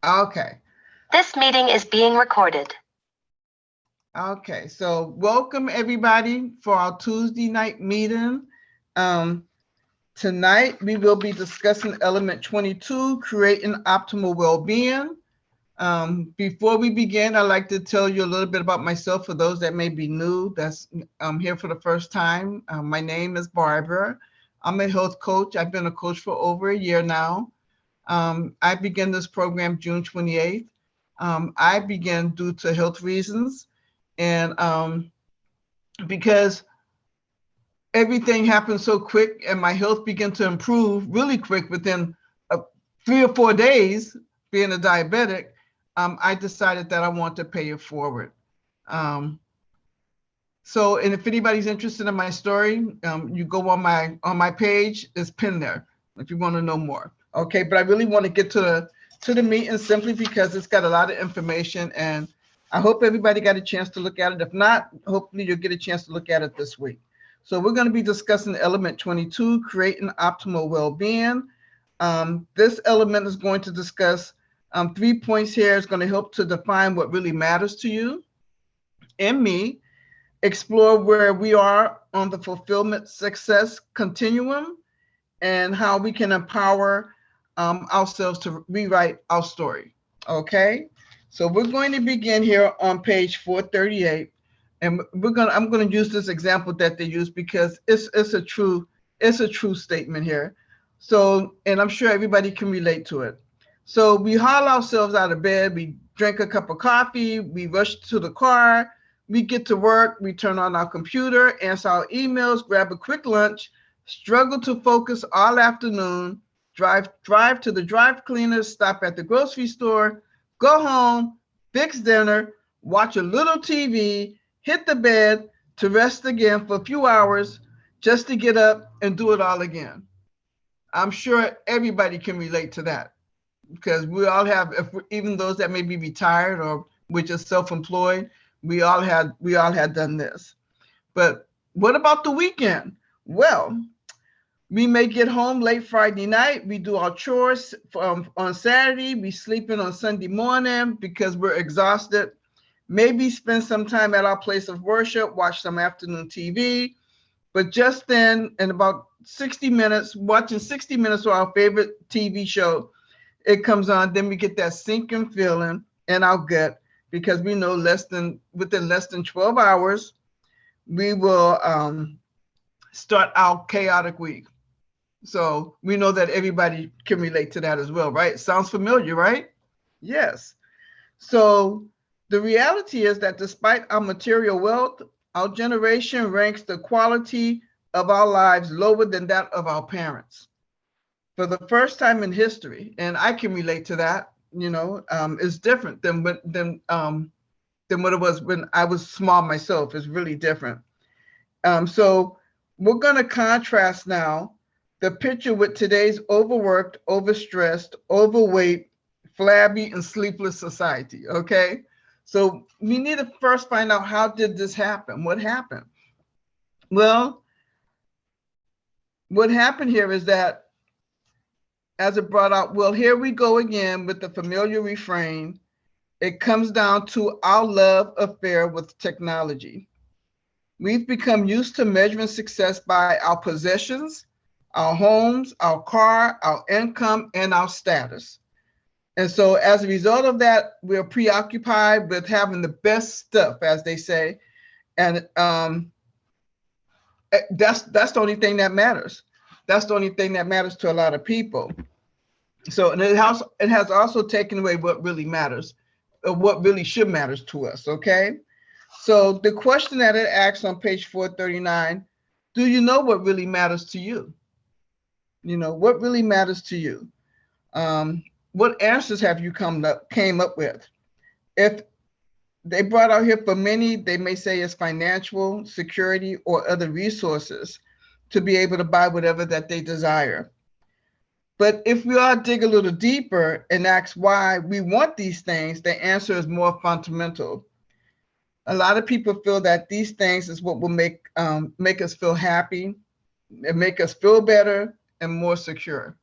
Okay. This meeting is being recorded. Okay. So welcome everybody for our Tuesday night meeting. Tonight we will be discussing element 22, creating optimal well-being. Before we begin, I'd like to tell you a little bit about myself for those that may be new, that's here for the first time. My name is Barbara. I'm a health coach. I've been a coach for over a year now. I began this program June 28th. I began due to health reasons and because everything happened so quick and my health began to improve really quick within 3 or 4 days, being a diabetic, I decided that I want to pay it forward. And if anybody's interested in my story, you go on my page, it's pinned there if you want to know more. Okay, but I really want to get to the meeting simply because it's got a lot of information, and I hope everybody got a chance to look at it. If not, hopefully you'll get a chance to look at it this week. So we're going to be discussing element 22, creating optimal well-being. This element is going to discuss 3 points here. It's going to help to define what really matters to you and me, explore where we are on the fulfillment success continuum, and how we can empower ourselves to rewrite our story. Okay, so we're going to begin here on page 438, and I'm going to use this example that they use because it's a true statement here. So, and I'm sure everybody can relate to it. So we haul ourselves out of bed, we drink a cup of coffee, we rush to the car, we get to work, we turn on our computer, answer our emails, grab a quick lunch, struggle to focus all afternoon, drive to the dry cleaners, stop at the grocery store, go home, fix dinner, watch a little TV, hit the bed to rest again for a few hours just to get up and do it all again. I'm sure everybody can relate to that because we all have, even those that may be retired or we're just self-employed, we all had done this. But what about the weekend? Well, we may get home late Friday night. We do our chores on Saturday. We sleep in on Sunday morning because we're exhausted. Maybe spend some time at our place of worship, watch some afternoon TV. But just then, in about 60 minutes, watching 60 minutes of our favorite TV show, it comes on. Then we get that sinking feeling in our gut because we know within less than 12 hours, we will start our chaotic week. So we know that everybody can relate to that as well, right? Sounds familiar, right? Yes. So the reality is that despite our material wealth, our generation ranks the quality of our lives lower than that of our parents. For the first time in history, and I can relate to that, it's different than what it was when I was small myself. It's really different. So we're going to contrast now the picture with today's overworked, overstressed, overweight, flabby, and sleepless society, okay? So we need to first find out, how did this happen? What happened? Well, what happened here is that, as it brought out, well, here we go again with the familiar refrain. It comes down to our love affair with technology. We've become used to measuring success by our possessions, our homes, our car, our income, and our status. And so as a result of that, we're preoccupied with having the best stuff, as they say. And that's the only thing that matters. That's the only thing that matters to a lot of people. So, and it has also taken away what really matters, what really should matter to us, okay? So the question that it asks on page 439, do you know what really matters to you? What really matters to you? What answers have you came up with? If they brought out here, for many, they may say it's financial, security, or other resources to be able to buy whatever that they desire. But if we all dig a little deeper and ask why we want these things, the answer is more fundamental. A lot of people feel that these things is what will make us feel happy and make us feel better and more secure.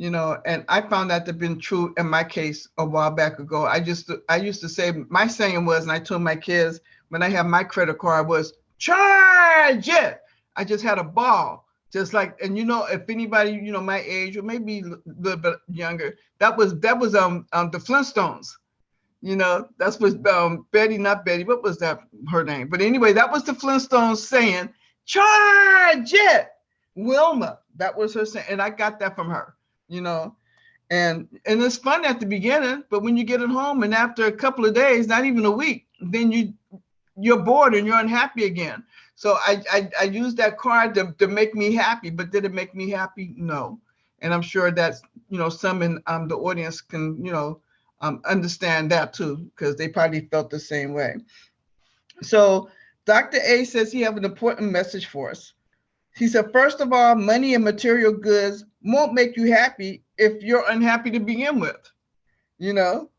And I found that to have been true in my case a while back ago. I used to say, my saying was, and I told my kids when I had my credit card was, charge it. I just had a ball. Just like, and if anybody, my age or maybe a little bit younger, that was the Flintstones. That's what Betty, not Betty, what was that her name? But anyway, that was the Flintstones saying, charge it. Wilma, that was her saying, and I got that from her, you know. And it's fun at the beginning, but when you get it home and after a couple of days, not even a week, then you're bored and you're unhappy again. So I use that card to make me happy, but did it make me happy? No. And I'm sure that some in the audience can understand that too, because they probably felt the same way. So Dr. A says he have an important message for us. He said, first of all, money and material goods won't make you happy if you're unhappy to begin with,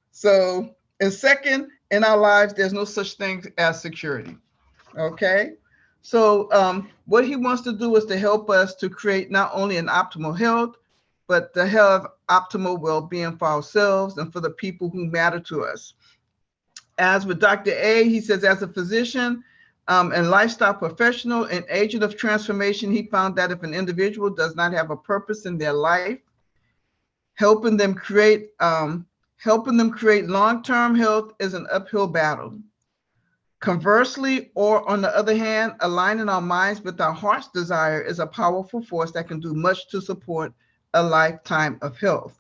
So, and second, in our lives, there's no such thing as security. Okay. So what he wants to do is to help us to create not only an optimal health, but to have optimal well-being for ourselves and for the people who matter to us. As with Dr. A, he says, as a physician and lifestyle professional and agent of transformation, he found that if an individual does not have a purpose in their life, helping them create long-term health is an uphill battle. Conversely, or on the other hand, aligning our minds with our heart's desire is a powerful force that can do much to support a lifetime of health.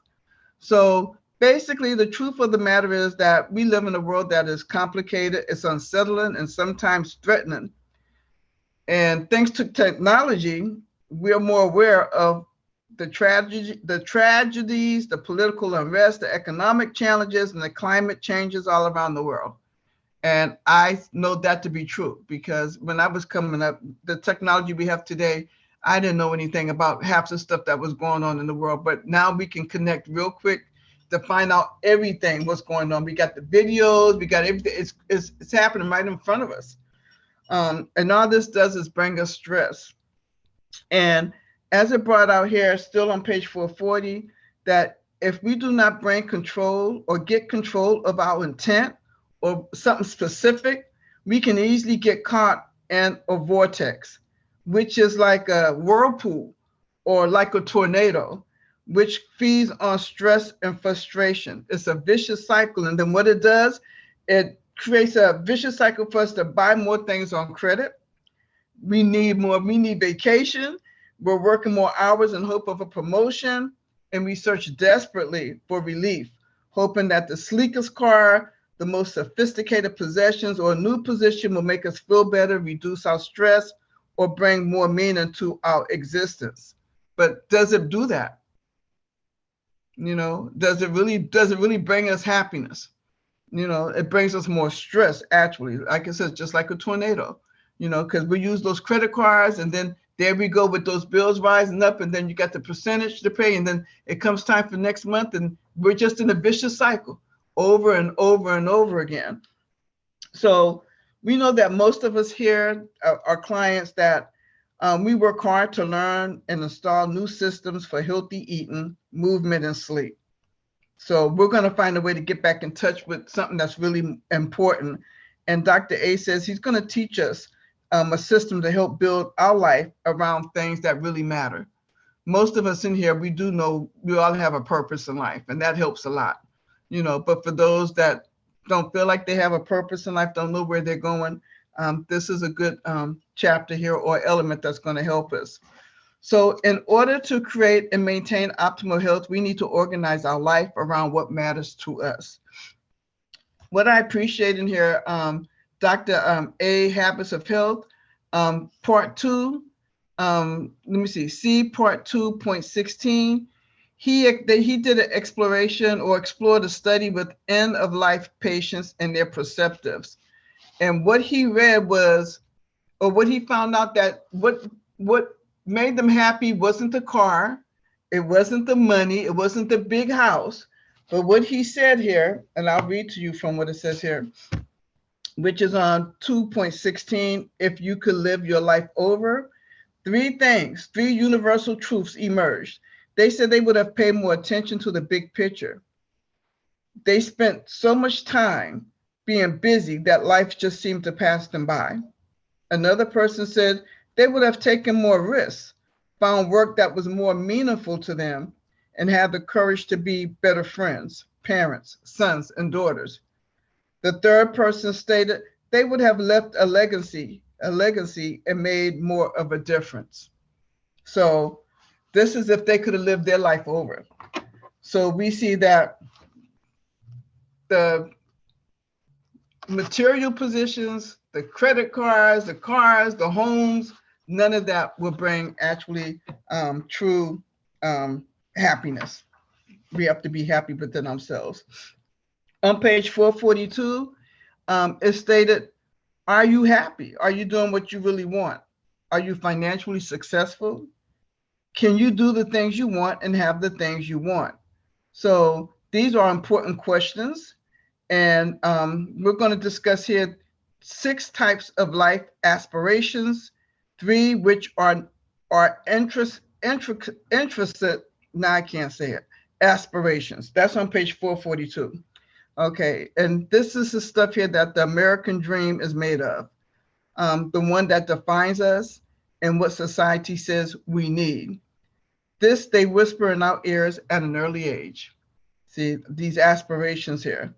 So basically, the truth of the matter is that we live in a world that is complicated, it's unsettling, and sometimes threatening. And thanks to technology, we are more aware of the tragedies, the political unrest, the economic challenges, and the climate changes all around the world. And I know that to be true because when I was coming up, the technology we have today, I didn't know anything about half the stuff that was going on in the world. But now we can connect real quick to find out everything what's going on. We got the videos, we got everything. It's happening right in front of us. And all this does is bring us stress. And as it brought out here, still on page 440, that if we do not bring control or get control of our intent or something specific, we can easily get caught in a vortex, which is like a whirlpool or like a tornado, which feeds on stress and frustration. It's a vicious cycle. And then what it does, it creates a vicious cycle for us to buy more things on credit. We need vacation. We're working more hours in hope of a promotion, and we search desperately for relief, hoping that the sleekest car, the most sophisticated possessions, or a new position will make us feel better, reduce our stress, or bring more meaning to our existence. But does it do that? Does it really bring us happiness? It brings us more stress, actually. Like I said, just like a tornado, because we use those credit cards and then there we go with those bills rising up, and then you got the percentage to pay, and then it comes time for next month, and we're just in a vicious cycle over and over and over again. So we know that most of us here are clients that we work hard to learn and install new systems for healthy eating, movement, and sleep. So we're going to find a way to get back in touch with something that's really important. And Dr. A says he's going to teach us a system to help build our life around things that really matter. Most of us in here, we do know we all have a purpose in life, and that helps a lot, but for those that don't feel like they have a purpose in life, don't know where they're going, this is a good chapter here or element that's going to help us. So in order to create and maintain optimal health, we need to organize our life around what matters to us. What I appreciate in here, Dr. A, Habits of Health, part 2, let me see, C, part 2.16. He did an exploration or explored a study with end-of-life patients and their perceptives. And what he read was, or what he found out that what made them happy wasn't the car, it wasn't the money, it wasn't the big house, but what he said here, and I'll read to you from what it says here, which is on 2.16, if you could live your life over, three universal truths emerged. They said they would have paid more attention to the big picture. They spent so much time being busy that life just seemed to pass them by. Another person said they would have taken more risks, found work that was more meaningful to them, and had the courage to be better friends, parents, sons, and daughters. The third person stated they would have left a legacy and made more of a difference. So this is if they could have lived their life over. So we see that the material positions, the credit cards, the homes, none of that will bring actually true happiness. We have to be happy within ourselves. On page 442, it stated, are you happy? Are you doing what you really want? Are you financially successful? Can you do the things you want and have the things you want? So these are important questions. And we're going to discuss here 6 types of life aspirations, 3 which are interested, now I can't say it, aspirations. That's on page 442. Okay, and this is the stuff here that the American dream is made of, the one that defines us and what society says we need. This they whisper in our ears at an early age. See, these aspirations here.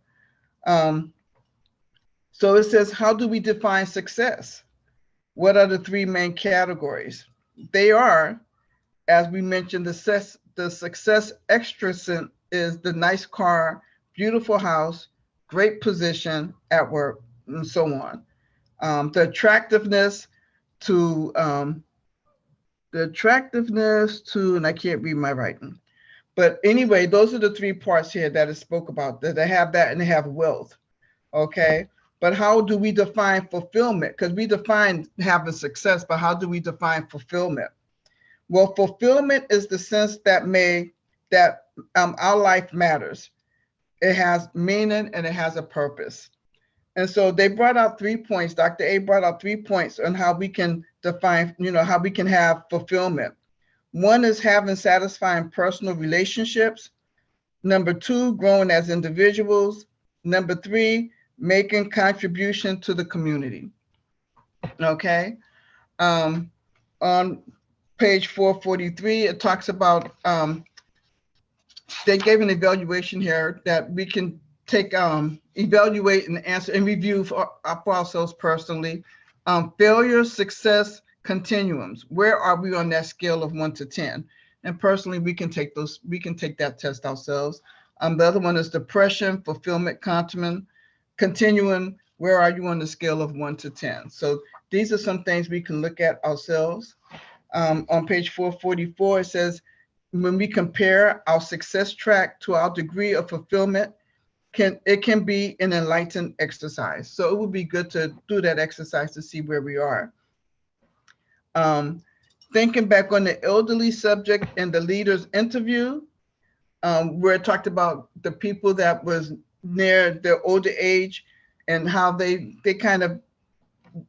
So it says, how do we define success? What are the 3 main categories? They are, as we mentioned, the success extracent is the nice car, beautiful house, great position at work, and so on. The attractiveness to, and I can't read my writing. But anyway, those are the 3 parts here that it spoke about, that they have that and they have wealth. Okay. But how do we define fulfillment? Because we define having success, but how do we define fulfillment? Well, fulfillment is the sense that our life matters. It has meaning and it has a purpose. And so they brought out 3 points. Dr. A brought out 3 points on how we can define, how we can have fulfillment. One is having satisfying personal relationships. Number 2, growing as individuals. Number 3, making contribution to the community. Okay. On page 443, it talks about, they gave an evaluation here that we can take, evaluate and answer and review for ourselves personally. Failure, success, continuums. Where are we on that scale of 1 to 10? And personally, we can take that test ourselves. The other one is depression, fulfillment, continuum. Where are you on the scale of 1 to 10? So these are some things we can look at ourselves. On page 444, it says, when we compare our success track to our degree of fulfillment, it can be an enlightened exercise. So it would be good to do that exercise to see where we are. Thinking back on the elderly subject in the leader's interview, where it talked about the people that was near their older age and how they kind of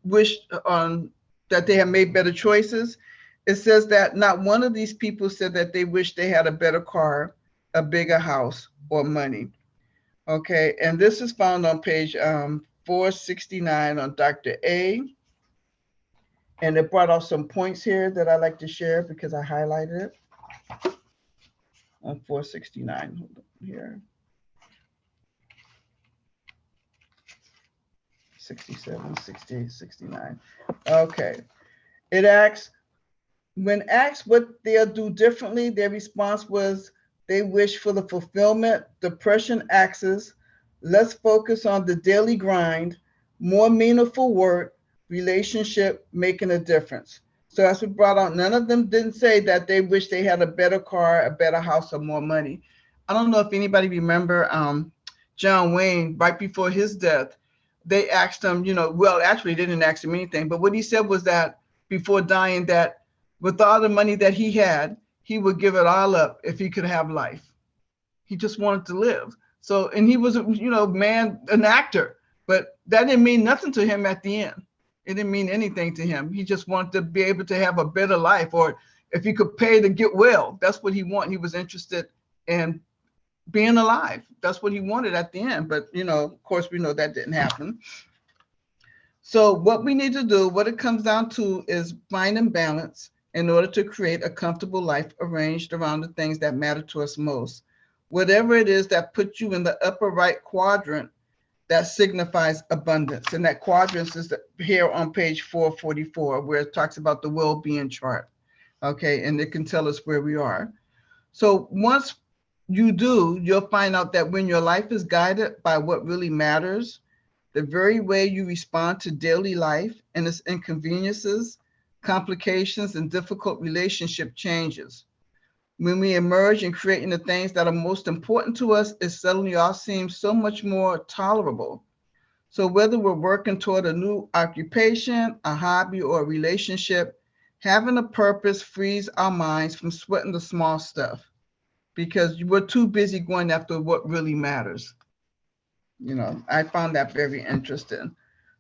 wished that they had made better choices. It says that not one of these people said that they wished they had a better car, a bigger house, or money. Okay, and this is found on page 469 on Dr. A. And it brought out some points here that I like to share because I highlighted it on 469. Hold on here. 67, 68, 69. Okay. It asks, when asked what they'll do differently, their response was they wish for the fulfillment, depression axis, less focus on the daily grind, more meaningful work, relationship, making a difference. So as we brought out, none of them didn't say that they wish they had a better car, a better house, or more money. I don't know if anybody remember John Wayne, right before his death, they asked him, well, actually they didn't ask him anything, but what he said was that before dying, that with all the money that he had, he would give it all up if he could have life. He just wanted to live. So, and he was, an actor, but that didn't mean nothing to him at the end. It didn't mean anything to him. He just wanted to be able to have a better life, or if he could pay to get well, that's what he wanted. He was interested in being alive. That's what he wanted at the end. But, of course, we know that didn't happen. So what we need to do, what it comes down to, is finding balance in order to create a comfortable life arranged around the things that matter to us most. Whatever it is that puts you in the upper right quadrant, that signifies abundance. And that quadrant is here on page 444, where it talks about the well-being chart. Okay, and it can tell us where we are. So once you do, you'll find out that when your life is guided by what really matters, the very way you respond to daily life and its inconveniences, complications, and difficult relationship changes. When we emerge in creating the things that are most important to us, it suddenly all seems so much more tolerable. So whether we're working toward a new occupation, a hobby, or a relationship, having a purpose frees our minds from sweating the small stuff because we're too busy going after what really matters. I found that very interesting.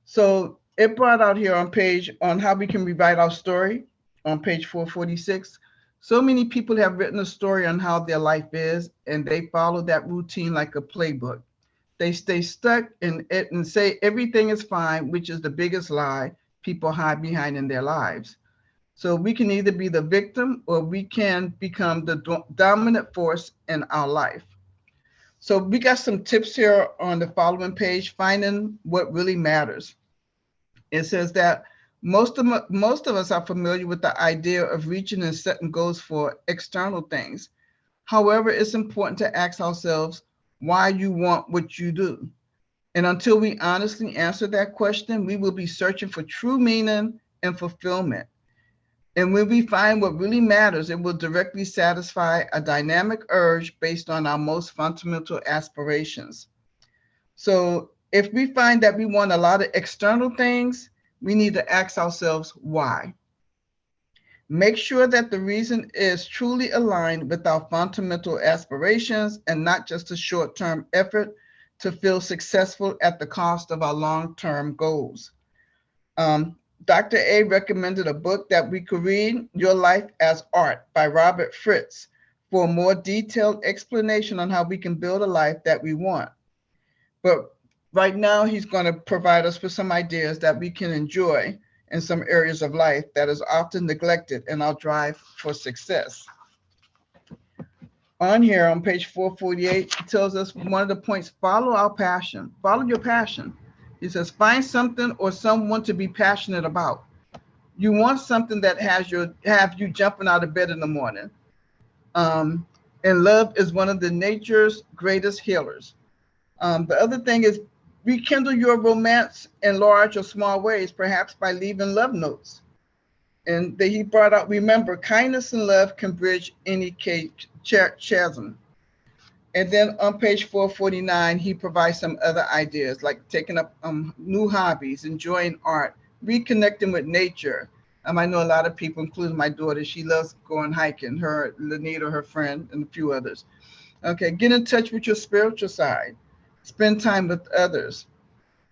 So it brought out here on how we can rewrite our story on page 446. So many people have written a story on how their life is, and they follow that routine like a playbook. They stay stuck in it and say everything is fine, which is the biggest lie people hide behind in their lives. So we can either be the victim or we can become the dominant force in our life. So we got some tips here on the following page, finding what really matters. It says that most of us are familiar with the idea of reaching and setting goals for external things. However, it's important to ask ourselves why you want what you do. And until we honestly answer that question, we will be searching for true meaning and fulfillment. And when we find what really matters, it will directly satisfy a dynamic urge based on our most fundamental aspirations. So if we find that we want a lot of external things, we need to ask ourselves why. Make sure that the reason is truly aligned with our fundamental aspirations and not just a short-term effort to feel successful at the cost of our long-term goals. Dr. A recommended a book that we could read, Your Life as Art by Robert Fritz, for a more detailed explanation on how we can build a life that we want. But right now, he's going to provide us with some ideas that we can enjoy in some areas of life that is often neglected in our drive for success. On here on page 448, it tells us one of the points, follow our passion. Follow your passion. He says, find something or someone to be passionate about. You want something that have you jumping out of bed in the morning. Um, and love is one of the nature's greatest healers. The other thing is rekindle your romance in large or small ways, perhaps by leaving love notes. And he brought out, remember, kindness and love can bridge any chasm. And then on page 449, he provides some other ideas like taking up new hobbies, enjoying art, reconnecting with nature. I know a lot of people, including my daughter, she loves going hiking, her, Lanita, her friend, and a few others. Okay, get in touch with your spiritual side. Spend time with others.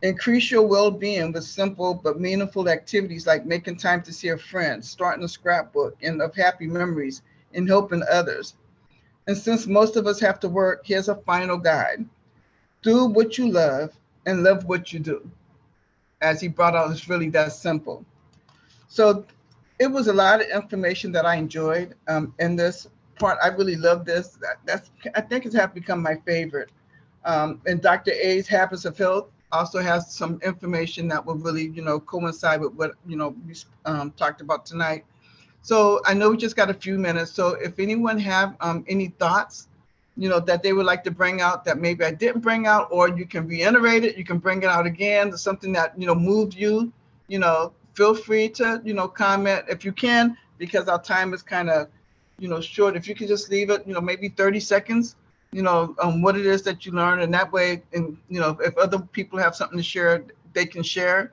Increase your well-being with simple but meaningful activities like making time to see a friend, starting a scrapbook and of happy memories, and helping others. And since most of us have to work, here's a final guide. Do what you love and love what you do. As he brought out, it's really that simple. So it was a lot of information that I enjoyed in this part. I really love this. I think it's have become my favorite. And Dr. A's Habits of Health also has some information that will really, coincide with what, we talked about tonight. So I know we just got a few minutes. So if anyone have any thoughts, that they would like to bring out that maybe I didn't bring out, or you can reiterate it, you can bring it out again, something that, moved you, feel free to, comment if you can, because our time is kind of, short. If you could just leave it, maybe 30 seconds, what it is that you learned. And that way, and, if other people have something to share, they can share.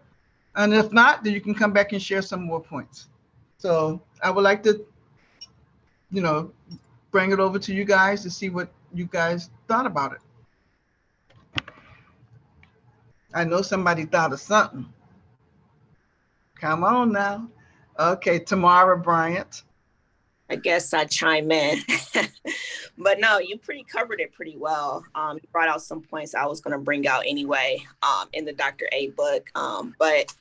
And if not, then you can come back and share some more points. So I would like to, bring it over to you guys to see what you guys thought about it. I know somebody thought of something. Come on now. Okay, Tamara Bryant. I guess I chime in. But no, you covered it pretty well. You brought out some points I was going to bring out anyway in the Dr. A book. But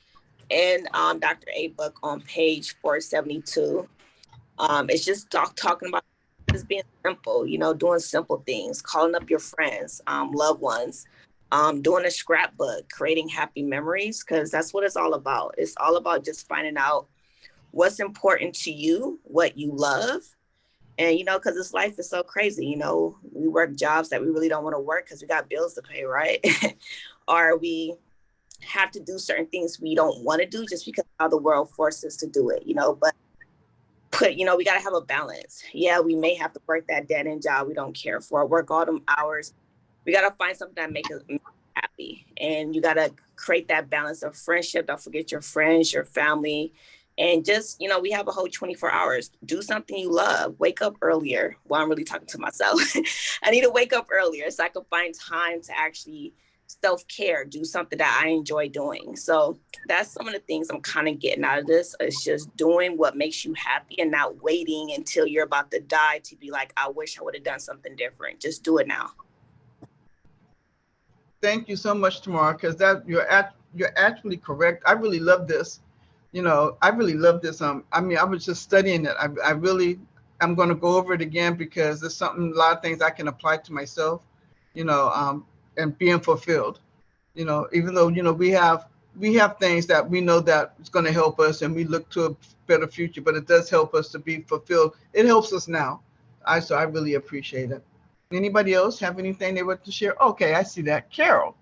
in Dr. A book on page 472, it's just talking about just being simple, doing simple things, calling up your friends, loved ones, doing a scrapbook, creating happy memories, because that's what it's all about. It's all about just finding out what's important to you, what you love. And, because this life is so crazy, we work jobs that we really don't want to work because we got bills to pay, right? Or we have to do certain things we don't want to do just because how the world forces us to do it, but we got to have a balance. Yeah, we may have to work that dead end job we don't care for, work all them hours. We got to find something that make us happy. And you got to create that balance of friendship. Don't forget your friends, your family. And just, we have a whole 24 hours. Do something you love. Wake up earlier. Well, I'm really talking to myself. I need to wake up earlier so I can find time to actually self-care, do something that I enjoy doing. So that's some of the things I'm kind of getting out of this. It's just doing what makes you happy and not waiting until you're about to die to be like, I wish I would have done something different. Just do it now. Thank you so much, Tamara, because you're actually correct. I really love this. I really love this. I was just studying it. I'm going to go over it again because there's a lot of things I can apply to myself, and being fulfilled. Even though we have things that we know that it's going to help us, and we look to a better future, but it does help us to be fulfilled. It helps us now. So I really appreciate it. Anybody else have anything they want to share? Okay, I see that. Carol,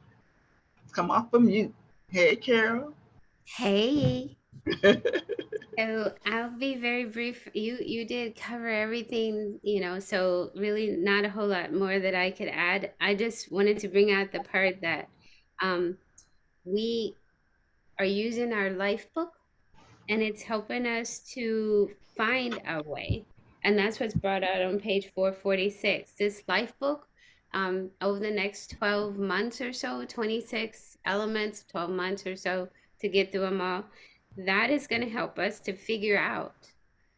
come off of mute. Hey, Carol. Hey. So I'll be very brief. You did cover everything, so really not a whole lot more that I could add. I just wanted to bring out the part that we are using our life book, and it's helping us to find our way. And that's what's brought out on page 446. This life book, over the next 12 months or so, 26 elements, 12 months or so to get through them all, that is going to help us to figure out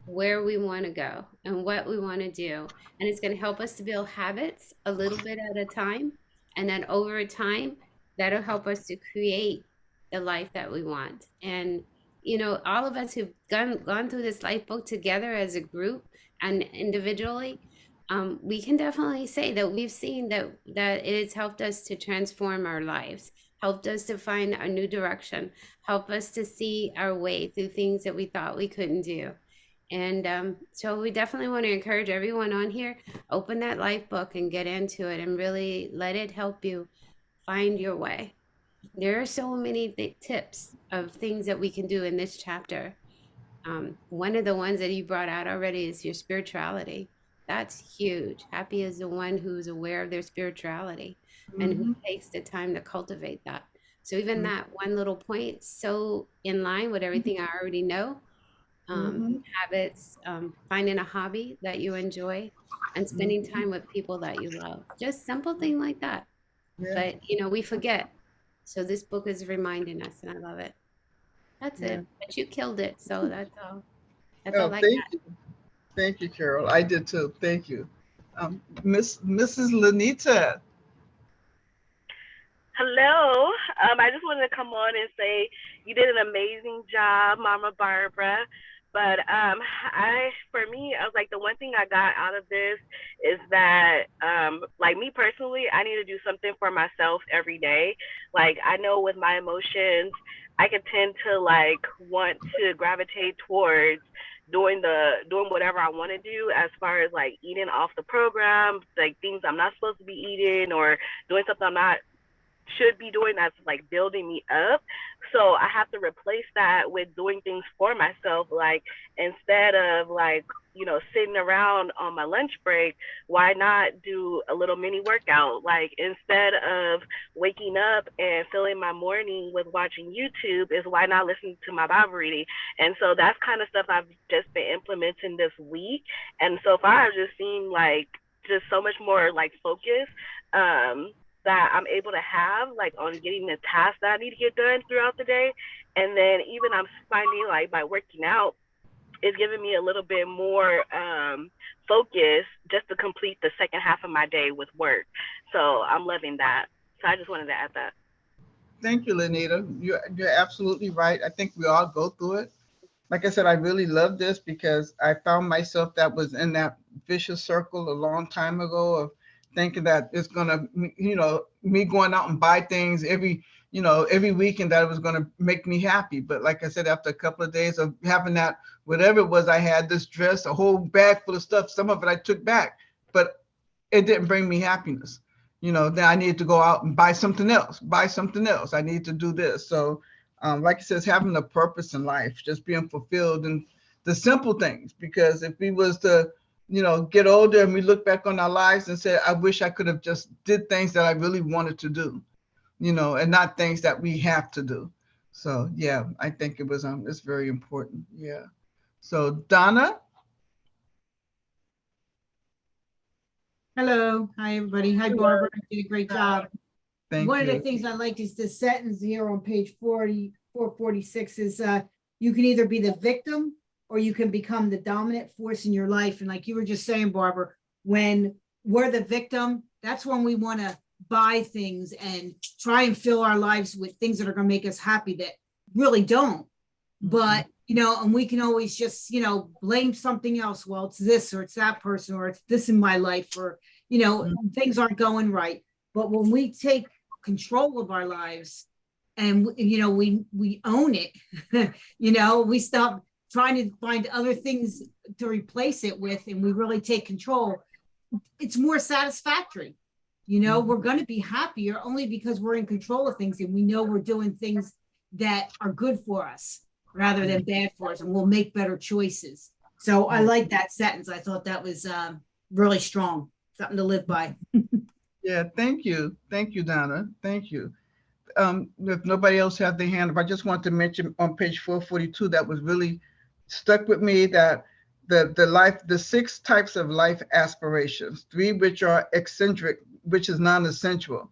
where we want to go and what we want to do. And it's going to help us to build habits a little bit at a time. And then over time, that'll help us to create the life that we want. And all of us who've gone through this life book together as a group and individually, we can definitely say that we've seen that it has helped us to transform our lives, helped us to find a new direction, helped us to see our way through things that we thought we couldn't do. And so we definitely want to encourage everyone on here, open that life book and get into it and really let it help you find your way. There are so many tips of things that we can do in this chapter. One of the ones that you brought out already is your spirituality. That's huge. Happy is the one who's aware of their spirituality and who takes the time to cultivate that. So even that one little point, so in line with everything I already know. Habits, finding a hobby that you enjoy, and spending time with people that you love. Just simple thing like that. Yeah. But we forget. So this book is reminding us, and I love it. That's Yeah. it. But you killed it. So that's all. That's Oh, all I thank got. you. Thank you, Carol. I did too. Thank you. Mrs. Lanita. Hello. I just wanted to come on and say you did an amazing job, Mama Barbara. But for me, I was like, the one thing I got out of this is that, like me personally, I need to do something for myself every day. Like I know with my emotions, I can tend to like want to gravitate towards doing whatever I want to do as far as like eating off the program, like things I'm not supposed to be eating or doing something I'm not should be doing that's like building me up. So I have to replace that with doing things for myself. Like instead of like, sitting around on my lunch break, why not do a little mini workout? Like instead of waking up and filling my morning with watching YouTube, is why not listen to my Bible reading? And so that's kind of stuff I've just been implementing this week. And so far I've just seen like just so much more like focus that I'm able to have like on getting the tasks that I need to get done throughout the day. And then even I'm finding like by working out, it's giving me a little bit more focus just to complete the second half of my day with work. So I'm loving that. So I just wanted to add that. Thank you, Lenita. You're absolutely right. I think we all go through it. Like I said, I really love this because I found myself that was in that vicious circle a long time ago of thinking that it's gonna, me going out and buy things every weekend that it was gonna make me happy. But like I said, after a couple of days of having that, whatever it was, I had this dress, a whole bag full of stuff. Some of it I took back, but it didn't bring me happiness. Then I needed to go out and buy something else, I need to do this. So like it says, having a purpose in life, just being fulfilled in the simple things. Because if we was to, get older and we look back on our lives and say, I wish I could have just did things that I really wanted to do, and not things that we have to do. So yeah, I think it's very important. Yeah. So Donna. Hello. Hi, everybody. Hi, Barbara. You did a great job. Thank One you. of the things I liked is the sentence here on page 446 is you can either be the victim or you can become the dominant force in your life. And like you were just saying, Barbara, when we're the victim, that's when we want to buy things and try and fill our lives with things that are going to make us happy that really don't. But, and we can always just, blame something else. Well, it's this or it's that person or it's this in my life or, things aren't going right. But when we take control of our lives and, we own it, we stop trying to find other things to replace it with, and we really take control, it's more satisfactory. We're going to be happier only because we're in control of things and we know we're doing things that are good for us rather than bad for us, and we'll make better choices. So I like that sentence. I thought that was really strong, something to live by. Yeah, thank you. Thank you, Donna. Thank you. If nobody else had their hand up, I just want to mention on page 442 that was really stuck with me, that the 6 types of life aspirations, 3 which are eccentric, which is non-essential.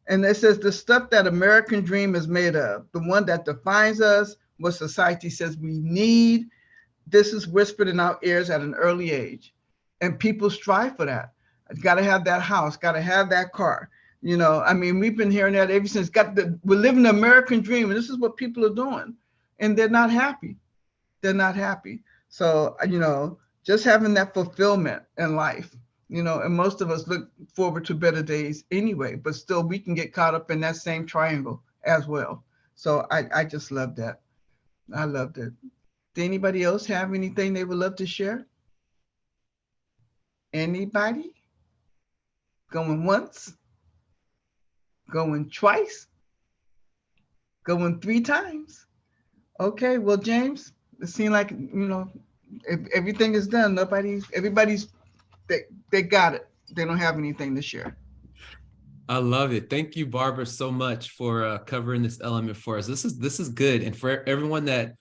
And it says the stuff that American dream is made of, the one that defines us, what society says we need, this is whispered in our ears at an early age. And people strive for that. Got to have that house, got to have that car. We've been hearing that ever since. We're living the American dream, and this is what people are doing, and they're not happy. They're not happy. So, just having that fulfillment in life, and most of us look forward to better days anyway, but still we can get caught up in that same triangle as well. So I just love that. I loved it. Did anybody else have anything they would love to share? Anybody? Going once? Going twice? Going 3 times? Okay, well, James, it seems like, if everything is done, everybody's, they got it. They don't have anything to share. I love it. Thank you, Barbara, so much for covering this element for us. This is good. And for everyone that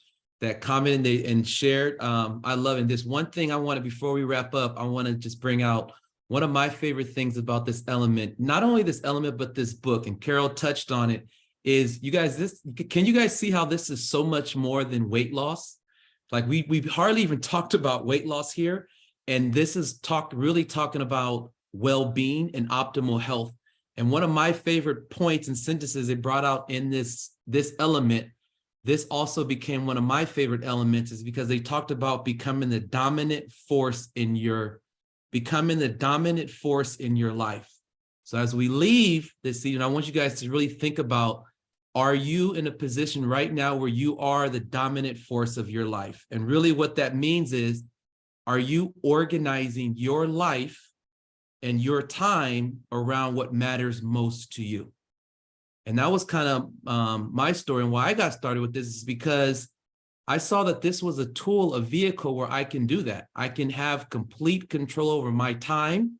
commented and shared, I love it. This one thing I want to, before we wrap up, I want to just bring out one of my favorite things about this element, not only this element, but this book, and Carol touched on it, is can you guys see how this is so much more than weight loss? Like we hardly even talked about weight loss here. And this is really talking about well-being and optimal health. And one of my favorite points and sentences it brought out in this element, this also became one of my favorite elements, is because they talked about becoming the dominant force in your life. So as we leave this season, I want you guys to really think about, are you in a position right now where you are the dominant force of your life? And really what that means is, are you organizing your life and your time around what matters most to you? And that was kind of my story. And why I got started with this is because I saw that this was a tool, a vehicle where I can do that. I can have complete control over my time,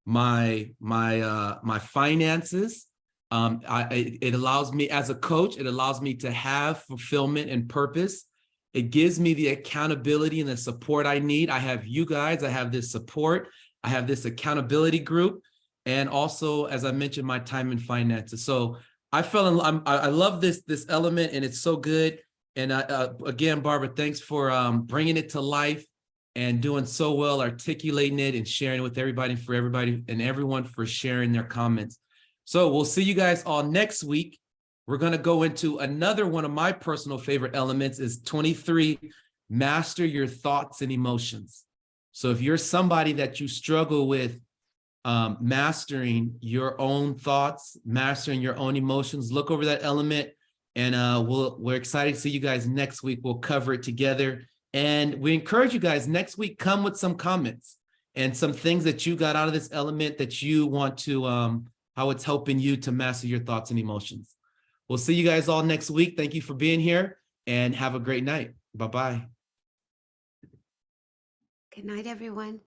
my finances. It allows me, as a coach, it allows me to have fulfillment and purpose. It gives me the accountability and the support I need. I have you guys, I have this support, I have this accountability group, and also, as I mentioned, my time and finances. So I love this element, and it's so good. And again, Barbara, thanks for bringing it to life and doing so well, articulating it and sharing it with everybody, for everybody and everyone for sharing their comments. So we'll see you guys all next week. We're going to go into another one of my personal favorite elements is 23, master your thoughts and emotions. So if you're somebody that you struggle with mastering your own thoughts, mastering your own emotions, look over that element. And we're excited to see you guys next week. We'll cover it together. And we encourage you guys next week, come with some comments and some things that you got out of this element that you want to, how it's helping you to master your thoughts and emotions. We'll see you guys all next week. Thank you for being here and have a great night. Bye-bye. Good night, everyone.